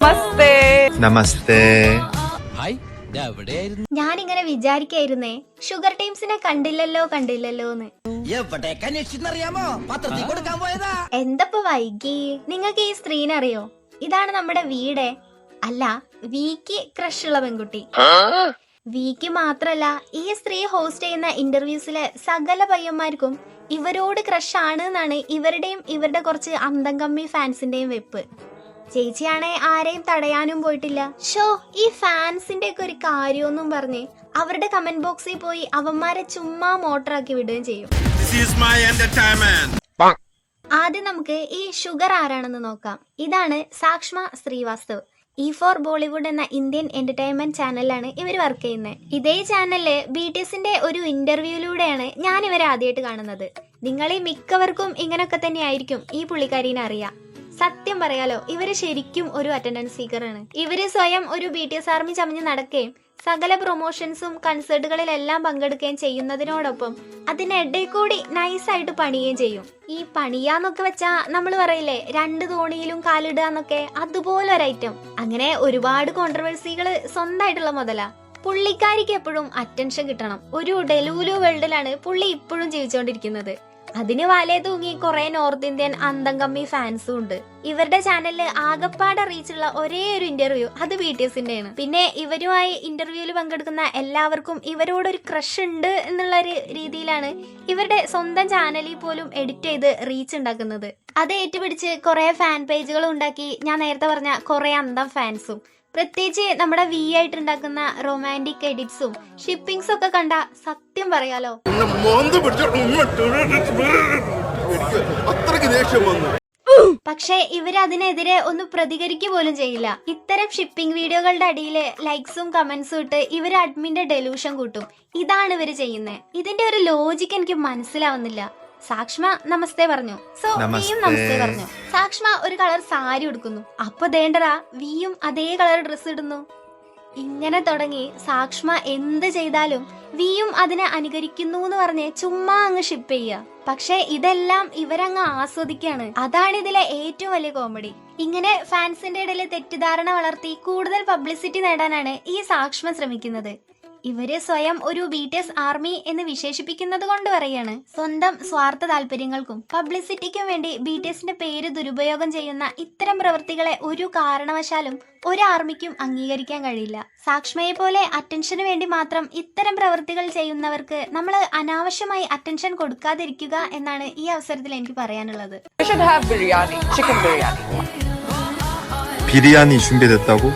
നമസ്തേ. നമസ്തേ. ഞാനിങ്ങനെ വിചാരിക്കായിരുന്നേ, ഷുഗർ ടീംസിനെ കണ്ടില്ലല്ലോ എന്ന്. എന്തപ്പോ വൈകി? നിങ്ങൾക്ക് ഈ സ്ത്രീനെ അറിയോ? ഇതാണ് നമ്മുടെ വീടെ. അല്ല, വിക്ക് ക്രഷ് ഉള്ള പെൺകുട്ടി. വിക്ക് മാത്രല്ല, ഈ സ്ത്രീ ഹോസ്റ്റ് ചെയ്യുന്ന ഇന്റർവ്യൂസിലെ സകല പയ്യന്മാർക്കും ഇവരോട് ക്രഷ് ആണ് എന്നാണ് ഇവരുടെയും ഇവരുടെ കുറച്ച് അന്തം കമ്മി ഫാൻസിന്റെയും വെപ്പ്. ചേച്ചിയാണെ ആരെയും തടയാനും പോയിട്ടില്ല. ഷോ, ഈ ഫാൻസിന്റെ ഒക്കെ ഒരു കാര്യമൊന്നും പറഞ്ഞ് അവരുടെ കമന്റ് ബോക്സിൽ പോയി അവന്മാരെ ചുമ്മാ മോട്ടറാക്കി വിടുകയും ചെയ്യും. ആദ്യം നമുക്ക് ഈ ഷുഗർ ആരാണെന്ന് നോക്കാം. ഇതാണ് സാക്ഷ്മ ശ്രീവാസ്തവ്. E4 ബോളിവുഡ് എന്ന ഇന്ത്യൻ എന്റർടൈൻമെന്റ് ചാനലിലാണ് ഇവർ വർക്ക് ചെയ്യുന്നത്. ഇതേ ചാനലില് BTSന്റെ ഒരു ഇന്റർവ്യൂയിലൂടെയാണ് ഞാൻ ഇവരെ ആദ്യമായിട്ട് കാണുന്നത്. നിങ്ങളെ മിക്കവർക്കും ഇങ്ങനൊക്കെ തന്നെ ആയിരിക്കും ഈ പുള്ളിക്കാരീനെ അറിയാം. സത്യം പറയാലോ, ഇവര് ശരിക്കും ഒരു അറ്റൻഡൻസ് സീക്കറാണ്. ഇവര് സ്വയം ഒരു BTS ആർമി ചമഞ്ഞ് നടക്കുകയും സകല പ്രൊമോഷൻസും കൺസേർട്ടുകളിലെല്ലാം പങ്കെടുക്കുകയും ചെയ്യുന്നതിനോടൊപ്പം അതിനിടെ കൂടി നൈസായിട്ട് പണിയുകയും ചെയ്യും. ഈ പണിയാന്നൊക്കെ വെച്ചാ നമ്മൾ പറയില്ലേ, 2 തോണിയിലും കാലിടുക എന്നൊക്കെ, അതുപോലെ ഒരു ഐറ്റം. അങ്ങനെ ഒരുപാട് കോൺട്രവേഴ്സികള് സ്വന്തമായിട്ടുള്ള മുതലാ. പുള്ളിക്കാരിക്ക് എപ്പോഴും അറ്റൻഷൻ കിട്ടണം. ഒരു ഡെലൂലു വേൾഡിലാണ് പുള്ളി ഇപ്പോഴും ജീവിച്ചുകൊണ്ടിരിക്കുന്നത്. അതിന് വലേ തൂങ്ങി കുറെ നോർത്ത് ഇന്ത്യൻ അന്തം കമ്മി ഫാൻസും ഉണ്ട്. ഇവരുടെ ചാനലില് ആകപ്പാടെ റീച്ചുള്ള ഒരേ ഒരു ഇന്റർവ്യൂ അത് BTSന്റെയാണ്. പിന്നെ ഇവരുമായി ഇന്റർവ്യൂവിൽ പങ്കെടുക്കുന്ന എല്ലാവർക്കും ഇവരോടൊരു ക്രഷ് ഉണ്ട് എന്നുള്ള ഒരു രീതിയിലാണ് ഇവരുടെ സ്വന്തം ചാനലിൽ പോലും എഡിറ്റ് ചെയ്ത് റീച്ച് ഉണ്ടാക്കുന്നത്. അത് ഏറ്റുപിടിച്ച് കുറെ ഫാൻ പേജുകൾ ഉണ്ടാക്കി ഞാൻ നേരത്തെ പറഞ്ഞ കുറെ അന്തം ഫാൻസും, പ്രത്യേകിച്ച് നമ്മുടെ ആയിട്ടുണ്ടാക്കുന്ന റൊമാൻറ്റിക് എഡിറ്റ്സും ഷിപ്പിംഗ്സും ഒക്കെ കണ്ട സത്യം പറയാലോ, പക്ഷെ ഇവരതിനെതിരെ ഒന്ന് പ്രതികരിക്കുക പോലും ചെയ്യില്ല. ഇത്തരം ഷിപ്പിംഗ് വീഡിയോകളുടെ അടിയില് ലൈക്സും കമന്റ്സും ഇട്ട് ഇവര് അഡ്മിന്റെ ഡെലൂഷൻ കൂട്ടും. ഇതാണ് ഇവര് ചെയ്യുന്നത്. ഇതിന്റെ ഒരു ലോജിക്ക് എനിക്ക് മനസ്സിലാവുന്നില്ല. സാക്ഷ്മ നമസ്തേ പറഞ്ഞു, സോ വിയും നമസ്തേ പറഞ്ഞു. സാക്ഷ്മ ഒരു കളർ സാരി ഉടുക്കുന്നു, അപ്പൊ ദേണ്ടടാ വിയും അതേ കളർ ഡ്രസ് ഇടുന്നു. ഇങ്ങനെ തുടങ്ങി സാക്ഷ്മ എന്ത് ചെയ്താലും വിയും അതിനെ അനുകരിക്കുന്നു എന്ന് പറഞ്ഞ് ചുമ്മാ അങ്ങ് ഷിപ്പ് ചെയ്യുക. പക്ഷെ ഇതെല്ലാം ഇവരങ്ങ് ആസ്വദിക്കാണ്. അതാണ് ഇതിലെ ഏറ്റവും വലിയ കോമഡി. ഇങ്ങനെ ഫാൻസിന്റെ ഇടയിൽ തെറ്റിദ്ധാരണ വളർത്തി കൂടുതൽ പബ്ലിസിറ്റി നേടാനാണ് ഈ സാക്ഷ്മ ശ്രമിക്കുന്നത്. ഇവര് സ്വയം ഒരു BTS ആർമി എന്ന് വിശേഷിപ്പിക്കുന്നത് കൊണ്ട് പറയാണ്. സ്വന്തം സ്വാർത്ഥ താല്പര്യങ്ങൾക്കും പബ്ലിസിറ്റിക്കും വേണ്ടി BTSന്റെ പേര് ദുരുപയോഗം ചെയ്യുന്ന ഇത്തരം പ്രവൃത്തികളെ ഒരു കാരണവശാലും ഒരു ആർമിക്കും അംഗീകരിക്കാൻ കഴിയില്ല. സാക്ഷ്മയെ പോലെ അറ്റൻഷന് വേണ്ടി മാത്രം ഇത്തരം പ്രവൃത്തികൾ ചെയ്യുന്നവർക്ക് നമ്മൾ അനാവശ്യമായി അറ്റൻഷൻ കൊടുക്കാതിരിക്കുക എന്നാണ് ഈ അവസരത്തിൽ എനിക്ക് പറയാനുള്ളത്. 비리안이 준비됐다고?